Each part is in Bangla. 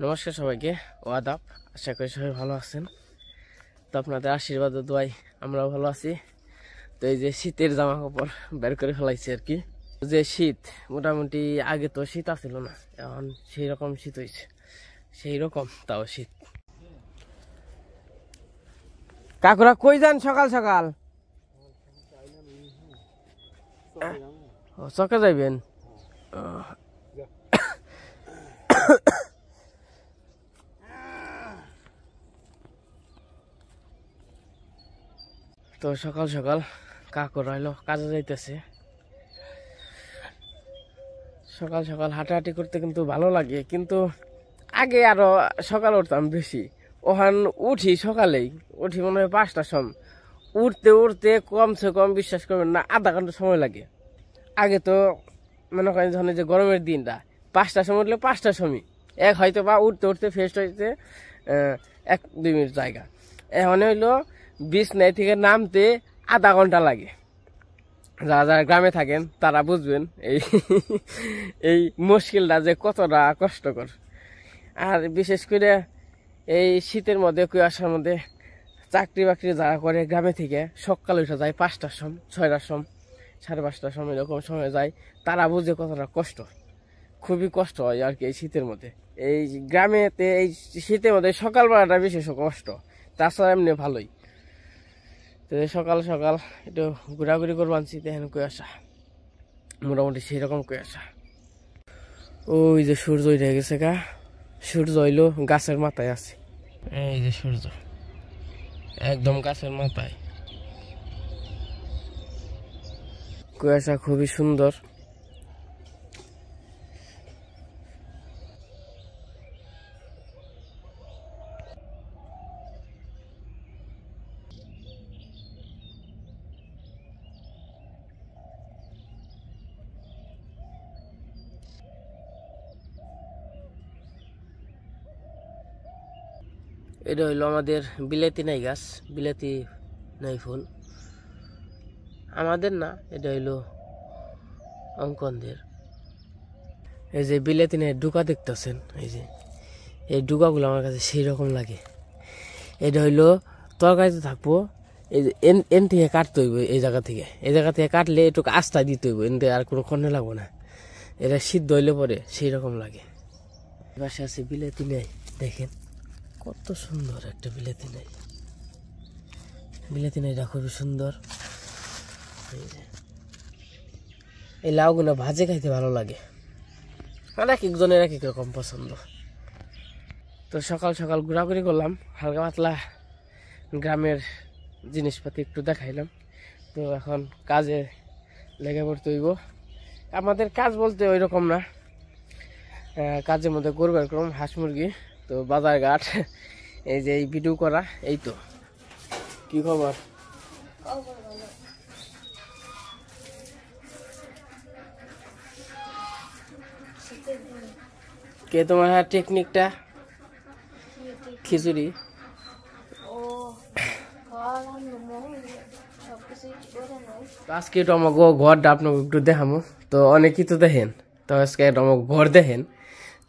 নমস্কার সবাইকে ও আদাব। আশা করি সবাই ভালো আছেন। তো আপনাদের আশীর্বাদ ও দোয়ায় আমরাও ভালো আছি। তো এই যে শীতের জামা কাপড় বের করে ফেলাইছি আর কি। যে শীত মোটামুটি আগে তো শীত আসছিল না, এখন সেই রকম শীত হয়েছে, সেই রকম তাও শীত। কাকুরা কই যান সকাল সকাল? চকে যাইবেন? তো সকাল সকাল কাকুরা হইলো কাজে যাইতেছে। সকাল সকাল হাঁটাহাঁটি করতে কিন্তু ভালো লাগে, কিন্তু আগে আরো সকাল উঠতাম বেশি। ওখান উঠি সকালেই, উঠি মনে হয় 5টার সময়। উঠতে উঠতে কমসে কম বিশ্বাস করবেন না আধা ঘন্টা সময় লাগে। আগে তো মনে করেন যখন যে গরমের দিনটা 5টার সময় উঠলে 5টার সময় হয়তো বা উঠতে উঠতে ফ্রেশ হইতে 1-2 মিনিট জায়গা। এখন হইলো বিছনায় থেকে নামতে আধা ঘন্টা লাগে। যারা যারা গ্রামে থাকেন তারা বুঝবেন এই এই মুশকিলটা যে কতটা কষ্টকর। আর বিশেষ করে এই শীতের মধ্যে কুয়াশার মধ্যে চাকরি বাকরি যারা করে গ্রামে থেকে সকালে উঠে যায় 5টার সময়, 6টার সময়, 5:30টার সময় এরকম সময় যায়, তারা বুঝে কতটা কষ্ট। খুবই কষ্ট হয় আর কি এই শীতের মধ্যে। এই গ্রামেতে এই শীতের মধ্যে সকালবেলাটা বিশেষ কষ্ট, তাছাড়া এমনি ভালোই। তো সকাল সকাল একটু ঘোরাঘুরি করবো আনছি, দেখেন কুয়াশা মোটামুটি সেই রকম কুয়াশা। ওই যে সূর্য উঠে গেছে গা, সূর্য হইলো গাছের মাথায় আছে। এই যে সূর্য একদম গাছের মাথায়। কুয়াশা খুবই সুন্দর। এটা হইলো আমাদের বিলাতি নাই গাছ, বিলাতি নাই ফুল আমাদের না, এটা হইলো অঙ্কনদের। এই যে বিলাতি নাই ডুকা দেখতেছেন, এই যে এই ডুকাগুলো আমার কাছে সেই রকম লাগে। এটা হইলো তরকারিতে থাকবো, এই যে এন থেকে কাটতে হইব, এই জায়গা থেকে কাটলে একটু আস্থা দিতে হইব, এনতে আর কোনো খন্ড লাগবো না। এটা সিদ্ধ হইলে পরে সেই রকম লাগে। পাশে আছে বিলাতি নাই, দেখেন কত সুন্দর একটা বিলাতি নাই। বিলাতি নাইটা খুবই সুন্দর। এই লাউগুলো ভাজে খাইতে ভালো লাগে, আর এক একজনের এক এক রকম পছন্দ। তো সকাল সকাল ঘোরাঘুরি করলাম, হালকা পাতলা গ্রামের জিনিসপাতি একটু দেখাইলাম। তো এখন কাজে লেগে পড়তে হইব। আমাদের কাজ বলতে ওই রকম না, কাজের মধ্যে গরু এরকম হাঁস মুরগি, তো বাজার ঘাট, এই যে এই ভিডিও করা। এই তো কি খবর? কে তোমার টেকনিকটা? খিচুড়ি আজকে তো আমাকে ঘরটা আপনাকে একটু দেখামো। তো অনেকেই তো দেখেন, তো আজকে আমাকে ঘর দেখেন।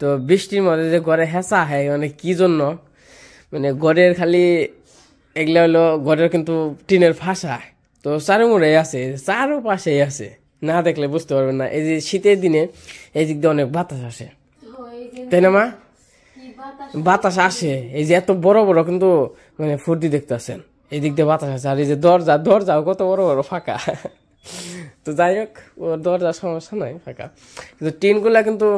তো বৃষ্টির মধ্যে যে ঘরে হেঁচা হয় মানে কি জন্য, মানে ঘরের খালি এগুলো হলো ঘরের কিন্তু টিনের ফাঁসা, তো চারোমুড়ে আছে, চারোপাশেই আছে, না দেখলে বুঝতে পারবেন না। এই যে শীতের দিনে এই দিক দিয়ে অনেক বাতাস আসে, তাই না মা? বাতাস আসে, এই যে এত বড় বড় কিন্তু মানে ফুর্তি দেখতেছেন, এই দিক দিয়ে বাতাস আসে। আর এই যে দরজাও কত বড় বড় ফাঁকা। তো যাই হোক, ও দরজার সমস্যা নাই, ফাঁকা, কিন্তু টিনগুলা কিন্তু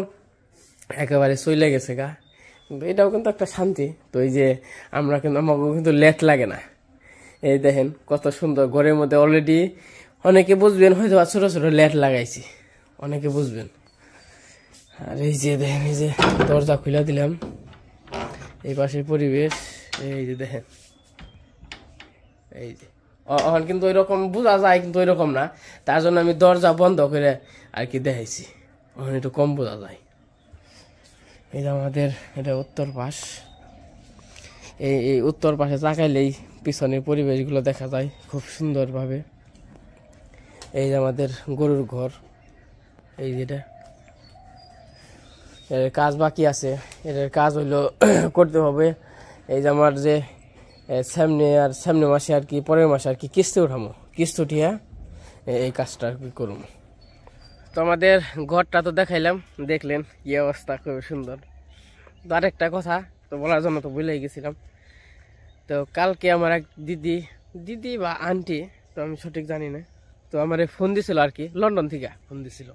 একেবারে চলে গেছে গা। কিন্তু এটাও কিন্তু একটা শান্তি। তো এই যে আমরা কিন্তু আমাকে কিন্তু লেট লাগে না। এই দেখেন কত সুন্দর ঘরের মধ্যে অলরেডি অনেকে বুঝবেন হয়তো ছোট ছোট লেট লাগাইছি, অনেকে বুঝবেন। আর এই যে দেখেন, এই যে দরজা খুলে দিলাম, এই পাশের পরিবেশ এই যে দেখেন। এই যে এখন কিন্তু ওই রকম বোঝা যায়, কিন্তু ওই রকম না, তার জন্য আমি দরজা বন্ধ করে আর কি দেখাইছি, ওখানে একটু কম বোঝা যায়। এই যে আমাদের এটা উত্তর পাশ, এই উত্তর পাশে তাকাইলেই পিছনের পরিবেশগুলো দেখা যায় খুব সুন্দরভাবে। এই যে আমাদের গরুর ঘর, এই যেটা এর কাজ বাকি আছে, এর কাজ হইলো করতে হবে। এই যে আমার যে সামনে মাসে আর কি, পরের মাসে আর কি কিস্তি উঠামো, কিস্তি উঠিয়া এই কাজটা আর কি করবো। তো আমাদের ঘরটা তো দেখাইলাম, দেখলেন কি অবস্থা, খুব সুন্দর। তো আরেকটা কথা তো বলার জন্য তো ভুলেই গেছিলাম। তো কালকে আমার এক দিদি বা আন্টি, তো আমি সঠিক জানি না, তো আমার ফোন দিছিল আর কি, লন্ডন থেকে ফোন দিছিল।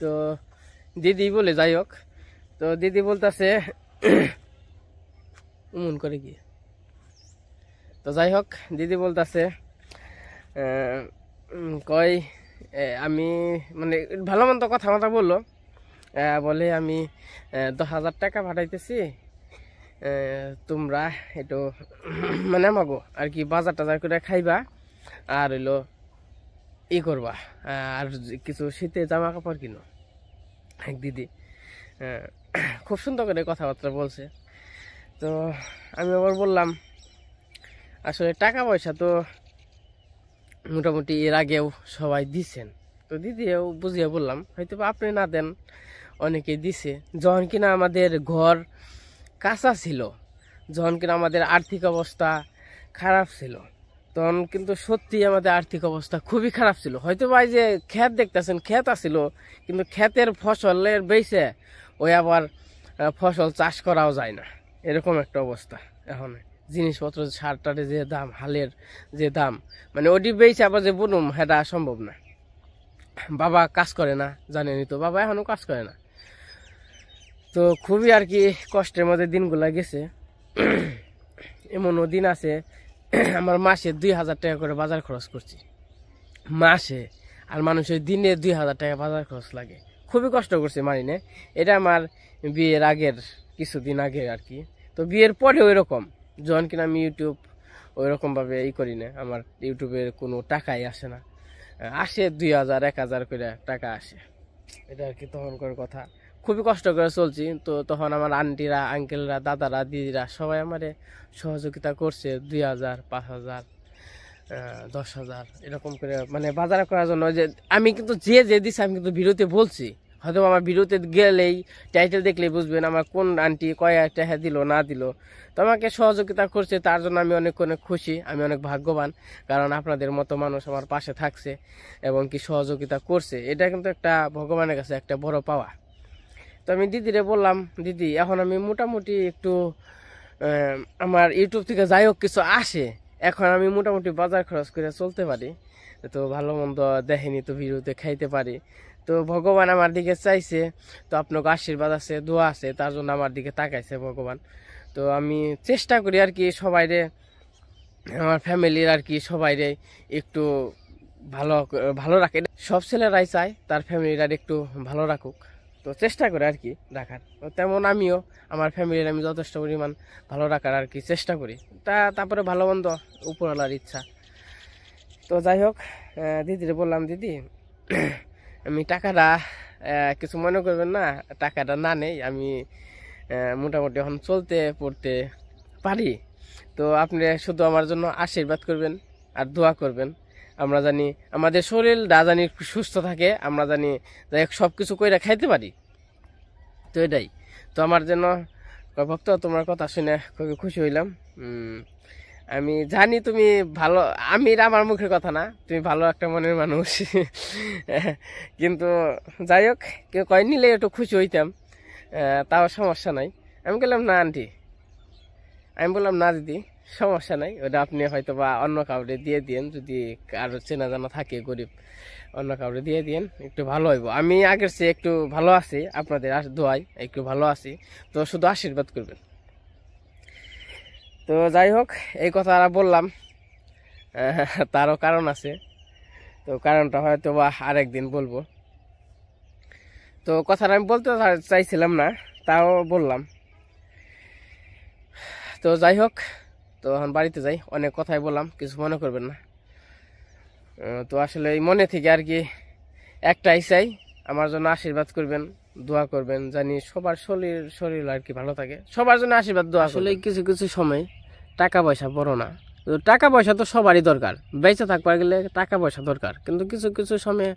তো দিদি বলে যাই হোক, তো দিদি বলতেছে উমন করে কি, তো যাই হোক দিদি বলতেছে কয় আমি মানে ভালো মন্দ কথা বললো, বলে আমি 10,000 টাকা পাঠাইতেছি, তোমরা একটু মানে আমাগো আর কি বাজার টাজার করে খাইবা, আর হইলো ই করবা, আর কিছু শীতে জামা কাপড় কিনো। এক দিদি খুব সুন্দর করে কথাবার্তা বলছে। তো আমি আবার বললাম আসলে টাকা পয়সা তো মোটামুটি এর আগেও সবাই দিছেন, তো দিদিও বুঝিয়ে বললাম হয়তো আপনি না দেন, অনেকে দিছে। যখন কিনা আমাদের ঘর কাঁচা ছিল, যখন কিনা আমাদের আর্থিক অবস্থা খারাপ ছিল, তখন কিন্তু সত্যি আমাদের আর্থিক অবস্থা খুবই খারাপ ছিল। হয়তো ভাই যে ক্ষেত দেখতেছেন, ক্ষেত আসছিল, কিন্তু ক্ষেতের ফসলের বেইছে ওই আবার ফসল চাষ করাও যায় না, এরকম একটা অবস্থা এখন। জিনিসপত্র সার টারে যে দাম, হালের যে দাম, মানে ওটি বেইছে আবার যে বুনুম সেটা সম্ভব না। বাবা কাজ করে না, জানেনি তো, বাবা এখনো কাজ করে না। তো খুবই আর কি কষ্টের মধ্যে দিনগুলা গেছে। এমনও দিন আছে আমার মাসে 2,000 টাকা করে বাজার খরচ করছি মাসে, আর মানুষের দিনে 2,000 টাকা বাজার খরচ লাগে। খুবই কষ্ট করছে মানি না। এটা আমার বিয়ের আগের কিছুদিন আগে আর কি। তো বিয়ের পরে ওই রকম, যখন কিনা আমি ইউটিউব ওই রকমভাবে করি না, আমার ইউটিউবের কোনো টাকাই আসে না, আসে 2,000 1,000 করে টাকা আসে, এটা আর কি তখনকার কথা। খুবই কষ্ট করে চলছি। তো তখন আমার আন্টিরা, আঙ্কেলরা, দাদারা, দিদিরা সবাই আমারে সহযোগিতা করছে, 2,000 5,000 10,000 এরকম করে মানে বাজার করার জন্য। যে আমি কিন্তু যে দিচ্ছে আমি কিন্তু ভিডিওতে বলছি, হয়তো আমার ভিডিওতে গেলেই টাইটেল দেখলেই বুঝবেন আমার কোন আন্টি কয় টাকা দিল না দিল। তো আমাকে সহযোগিতা করছে, তার জন্য আমি অনেক খুশি, আমি অনেক ভাগ্যবান, কারণ আপনাদের মতো মানুষ আমার পাশে থাকছে এবং কি সহযোগিতা করছে। এটা কিন্তু একটা ভগবানের কাছে একটা বড় পাওয়া। তো আমি দিদিরে বললাম, দিদি এখন আমি মোটামুটি একটু আমার ইউটিউব থেকে যাই হোক কিছু আসে, এখন আমি মোটামুটি বাজার খরচ করে চলতে পারি, তো ভালো মন্দ দেখেনি তো ভিডিওতে খাইতে পারি। তো ভগবান আমার দিকে চাইছে, তো আপনাকে আশীর্বাদ আছে, দোয়া আছে, তার জন্য আমার দিকে তাকাইছে ভগবান। তো আমি চেষ্টা করি আর কি সবাইরে, আমার ফ্যামিলির আর কি সবাইরে একটু ভালো ভালো রাখে। সব ছেলেরাই চায় তার ফ্যামিলিরা একটু ভালো রাখুক, তো চেষ্টা করে আর কি রাখার। তেমন আমিও আমার ফ্যামিলির আমি যথেষ্ট পরিমাণ ভালো রাখার আর কি চেষ্টা করি। তারপরে ভালো মন্দ উপরওয়ালার ইচ্ছা। তো যাই হোক দিদিরে বললাম, দিদি আমি টাকাটা কিছু মনে করবেন না, টাকাটা না নেই, আমি মোটামুটি এখন চলতে পড়তে পারি। তো আপনি শুধু আমার জন্য আশীর্বাদ করবেন আর দোয়া করবেন, আমরা জানি আমাদের শরীরটা জানি সুস্থ থাকে, আমরা জানি যাই হোক সব কিছু কইরা খাইতে পারি। তো এটাই তো আমার জন্য ভক্ত, তোমার কথা শুনে খুবই খুশি হইলাম। আমি জানি তুমি ভালো, আমি আমার মুখের কথা না, তুমি ভালো একটা মনের মানুষ। কিন্তু যাই হোক কেউ কয় নিলে একটু খুশি হইতাম, তাও সমস্যা নাই। আমি বললাম না আন্টি, আমি বললাম না দিদি সমস্যা নাই, ওটা আপনি হয়তো বা অন্য কাউরে দিয়ে দিন, যদি কারো চেনা জানা থাকে গরিব, অন্য কাউরে দিয়ে দিন, একটু ভালো হইব। আমি আগের চেয়ে একটু ভালো আছি, আপনাদের দোয়াই একটু ভালো আছি, তো শুধু আশীর্বাদ করবেন। তো যাই হোক এই কথা বললাম, তারও কারণ আছে, তো কারণটা হয়তো বা আরেকদিন বলবো। তো কথাটা আমি বলতে চাইছিলাম না, তাও বললাম। তো যাই হোক, তো এখন বাড়িতে যাই, অনেক কথাই বললাম, কিছু মনে করবেন না। তো আসলে এই মনে থেকে আর কি একটাই চাই, আমার জন্য আশীর্বাদ করবেন, দোয়া করবেন, জানি সবার শরীর আর কি ভালো থাকে, সবার জন্য আশীর্বাদ দোয়া। আসলে কিছু কিছু সময় টাকা পয়সা বড় না, তো টাকা পয়সা তো সবারই দরকার, বেঁচে থাকবার গেলে টাকা পয়সা দরকার, কিন্তু কিছু কিছু সময়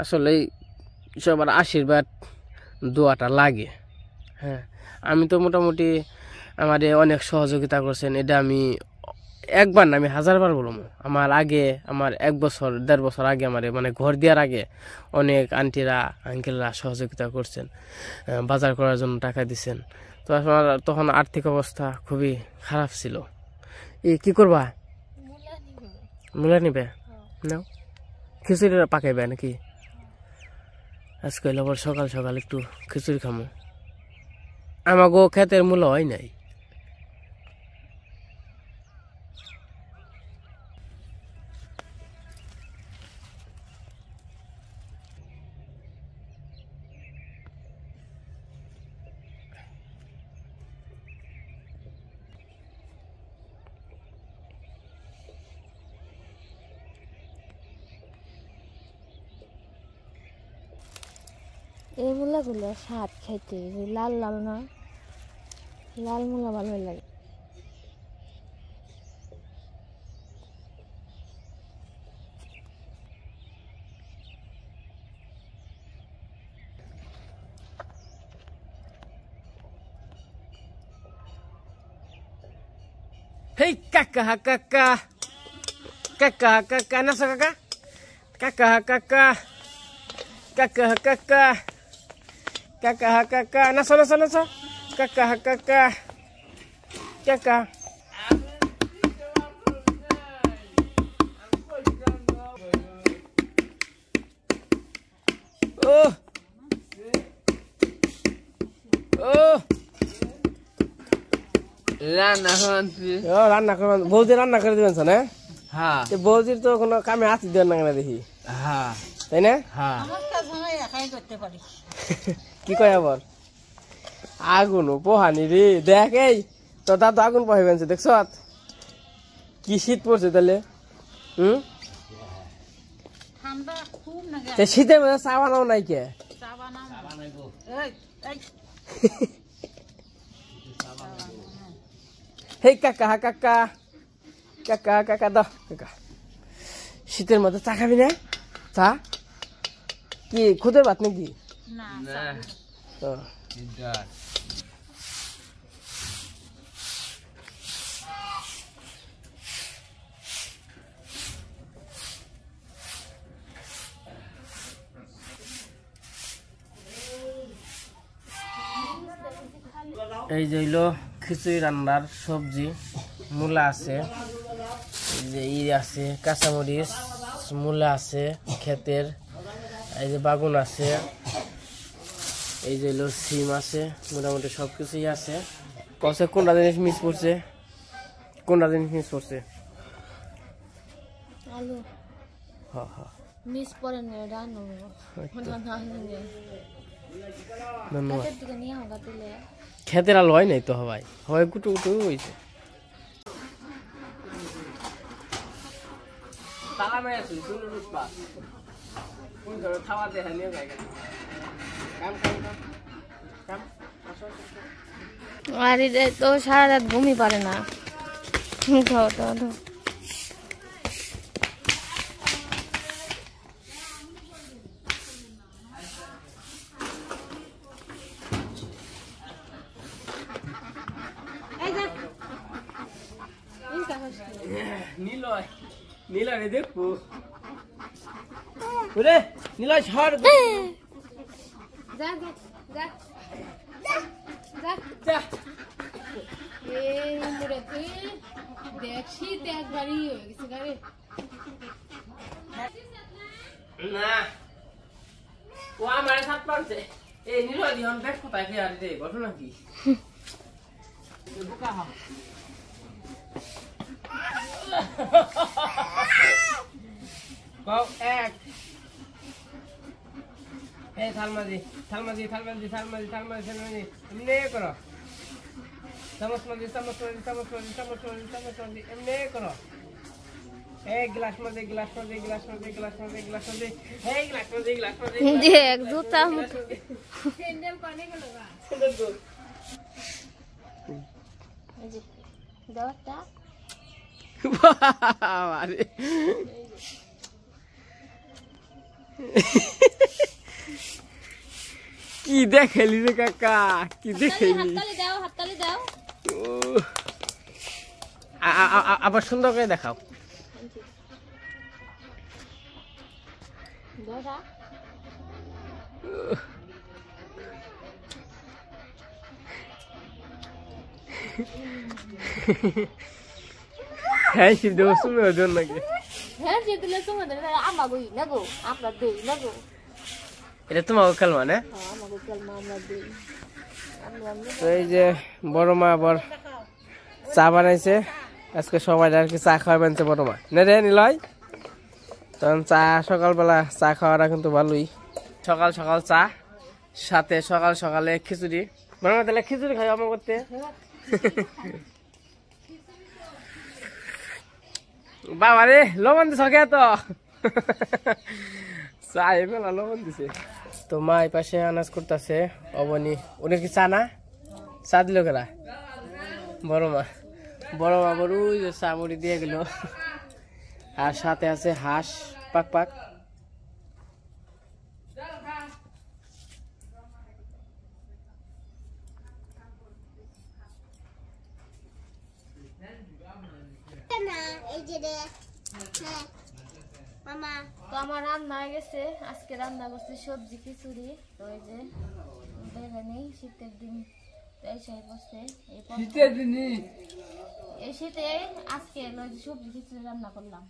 আসলে সবার আশীর্বাদ দোয়াটা লাগে। হ্যাঁ, আমি তো মোটামুটি আমার অনেক সহযোগিতা করছেন, এটা আমি একবার না, আমি হাজারবার বলবো। আমার আগে, আমার 1 বছর 1.5 বছর আগে, আমার মানে ঘর দেওয়ার আগে অনেক আন্টিরা আঙ্কেলরা সহযোগিতা করছেন, বাজার করার জন্য টাকা দিচ্ছেন। তো আমার তখন আর্থিক অবস্থা খুবই খারাপ ছিল। কি করবা? মূলা নিবে? নাও, খিচুড়ি পাকাইবে নাকি? আজকে আবার সকাল সকাল একটু খিচুড়ি খামো। আমাগো ক্ষেতের মূলা হয় নাই। এই মূলাগুলো স্বাদ খাইতে, লাল লাল না, লাল মূলা ভালো লাগে। Hei kakak kakak, kakak kakak, nasa kakak, kakak kakak, kakak kakak, kakak kakak, nasa nasa nasa, kakak kakak, kakak. Oh, oh. রান্না করছি। রান্না করবেন, বৌদি রান্না করে দিবেন না? হ্যাঁ বৌদির তো কোনো কামে হাত দেবেন না কেন দেখি, হ্যাঁ তাই না? হ্যাঁ কি কয় আবার আগুন পোহানি রে, দেখ এই তো দাদা আগুন পোহাইবেন, দেখছ কি শীত পড়ছে তাহলে। শীতের মধ্যে চা বানাও নাই কে? হেই কাকা কাকা, কাকা কাকা দাও কাকা, শীতের মধ্যে চা খাবি না? চা কি খুদের ভাত নাকি? এই যে হইলো খিচুড়ি রান্নার সবজি, মূলা আছে, এই যে আছে কাঁচামরিচ, মূলা আছে ক্ষেতের, এই যে বাগুন আছে, এই যে হইলো সিম আছে, মোটামুটি সবকিছুই আছে। কষে কোনটা জিনিস মিস করছে? কোনটা জিনিস মিস করছে? আলু। হ্যাঁ হ্যাঁ, মিস পরে নিয়ে রান্না ধন্যবাদ। দিকে নিয়ে হোক দিলে ক্ষেতের আলু হয় নাই তো, হবাই হয় গুটু গুটু হয়েছে। আর এটা তো সারা রাত ঘুমই পারে না, খাওয়া দাওয়া তো। নিলয় নিলয় রে দেখবো রে, নিলয় ছাড় যা যা যা যা যা। এই মুড়ে তুই দেখছি তো একবারই হয়ে গেছে গাড়ি না, ও আমার সাত পারছে। এই নিলয় দিহন দেখ কোথায় কি আর রে ঘটনা কি? এক এই থালমাজি থালমাজি থালমাজি থালমাজি থালমাজি থালমাজি এমনি করো, চামচ মাজি চামচ মাজি চামচ মাজি চামচ মাজি চামচ মাজি এমনি করো। এই গ্লাস মাজি গ্লাস মাজি গ্লাস মাজি গ্লাস মাজি গ্লাস মাজি, এই গ্লাস মাজি গ্লাস মাজি দেখ জুতা স্যান্ডেল পানি গেল না দাওটা আরে কি দেখাইলি রে কাকা, কি দেখাইলি? হাততালি দাও, হাততালি দাও। আবার সুন্দর করে দেখাও। দেখা হ্যাঁ শিব দেব শুনে ওজন নাকি? হ্যাঁ যে দিলে তোমাদের আমাগোই না গো, আমরা দেই না গো। এটা তোমার খেল মানে? হ্যাঁ আমাগো কালমা আমরা দেই। তো এই যে বড় মা আবার চা বানাইছে আজকে, সবাই আর কি চা খাওয়া বানছে বড় মা, না রে নিলয়? তখন চা সকালবেলা চা খাওয়াটা কিন্তু ভালোই, সকাল সকাল চা, সাথে সকাল সকালে খিচুড়ি। বড় মা তাহলে খিচুড়ি খাই আমার করতে। বাবা রে লবণ দিছ কে তো? চা মেলা লবণ দিছে। তো মা এই পাশে আনাজ করতেছে, অবনী উনি কি চা না? চা দিল কেরা? বড় মা বড় ওই যে চা মুড়ি দিয়ে গেল, আর সাথে আছে হাঁস পাক পাক। তো আমার রান্না হয়ে গেছে, আজকে রান্না করছি সবজি খিচুড়ি। তো এই যে বেগুনি, শীতের দিন এই শীতে আজকে সবজি খিচুড়ি রান্না করলাম।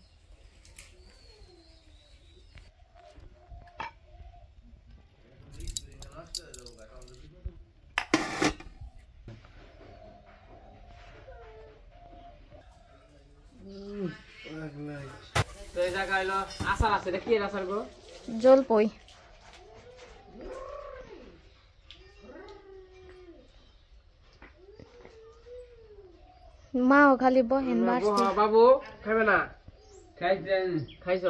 তো এই জায়গা হইলো আচার আছে, এটা কি আচার গো? জলপই। মাও খালি বহেন বাড়ছে। বাবু খাবে না? খাইছ?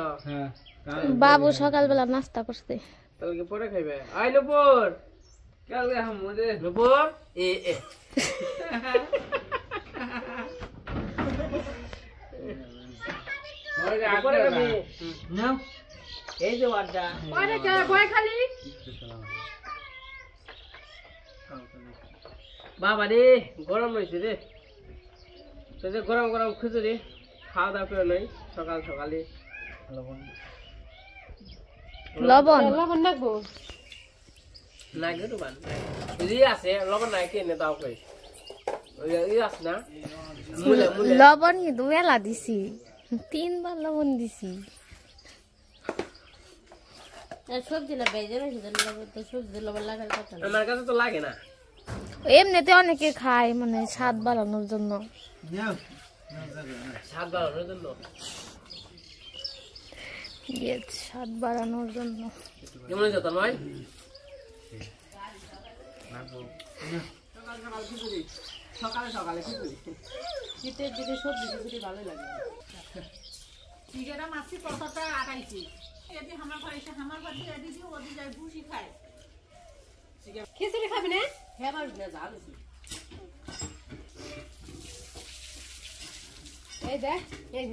বাবু সকালবেলা নাস্তা করছে। তাহলে কি পরে খাইবে? আই নুপুর, নুপুর এ এই যে বাবা রে গরম রয়েছে রে, তো যে গরম গরম খিচুড়ি খাওয়া দাওয়া করে নাই সকাল সকালে। লবণ লাগবো লাগে তো বান আছে, লবণ নাই কিনে দাও কই আছে না? লবণ কিন্তু মেলা দিছি, 3 বার লবণ দিছি। সবজি আমার কাছে তো লাগে না, এমনিতে অনেকে খায় মানে স্বাদ বাড়ানোর জন্য। স্বাদ বাড়ানোর জন্য, স্বাদ বাড়ানোর জন্য। কেমন হয়েছে তোর ভাই? সকালে সকালে খিচুড়ি, শীতের দিকে সবজি খিচুড়ি ভালোই লাগে। খিচুড়ি খাবি না? হ্যাঁ পারবি না, যা দিছি। এই দেখ এই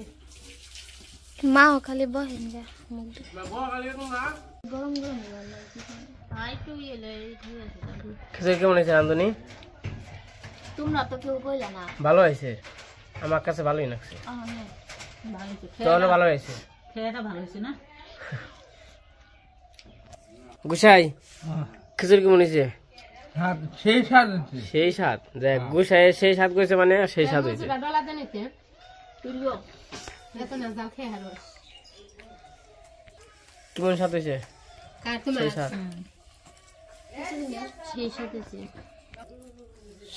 মাও খালি বহেন গা গরম গরম খিচুড়ি কেমন হয়েছে রান্ধনি? তোমরা তো কেউ কইলা না। ভালো হয়েছে, আমার কাছে ভালোই লাগছে। ভালো হয়েছে, গুসাই খিচুড়ি কেমন হয়েছে? সেই স্বাদ, দেখ গুসাই সেই স্বাদ করেছে মানে সেই স্বাদ হয়েছে। কেমন স্বাদ হয়েছে?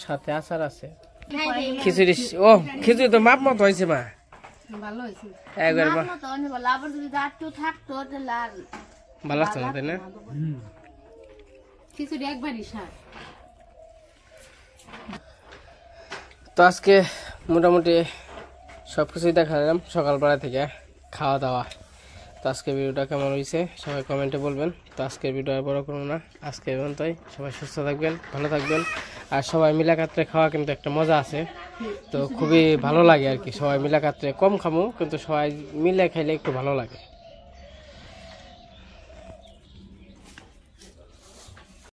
সাথে আচার আছে, খিচুড়ি। ও খিচুড়ি তো মাপ মতো হয়েছে মা, ভালো লাগছে না তাই না? খিচুড়ি একবারই স্বাদ। তো আজকে মোটামুটি সব কিছুই দেখালাম সকালবেলা থেকে খাওয়া দাওয়া। তো আজকে ভিডিওটা কেমন হয়েছে সবাই কমেন্টে বলবেন। তো আজকের ভিডিও আর বড় করবো না, আজকে পর্যন্তই। সবাই সুস্থ থাকবেন, ভালো থাকবেন, আর সবাই মিলাকাত্রে খাওয়া কিন্তু একটা মজা আছে। তো খুবই ভালো লাগে আর কি, সবাই মিলাকাত্রে কম খামো কিন্তু সবাই মিলে খাইলে একটু ভালো লাগে।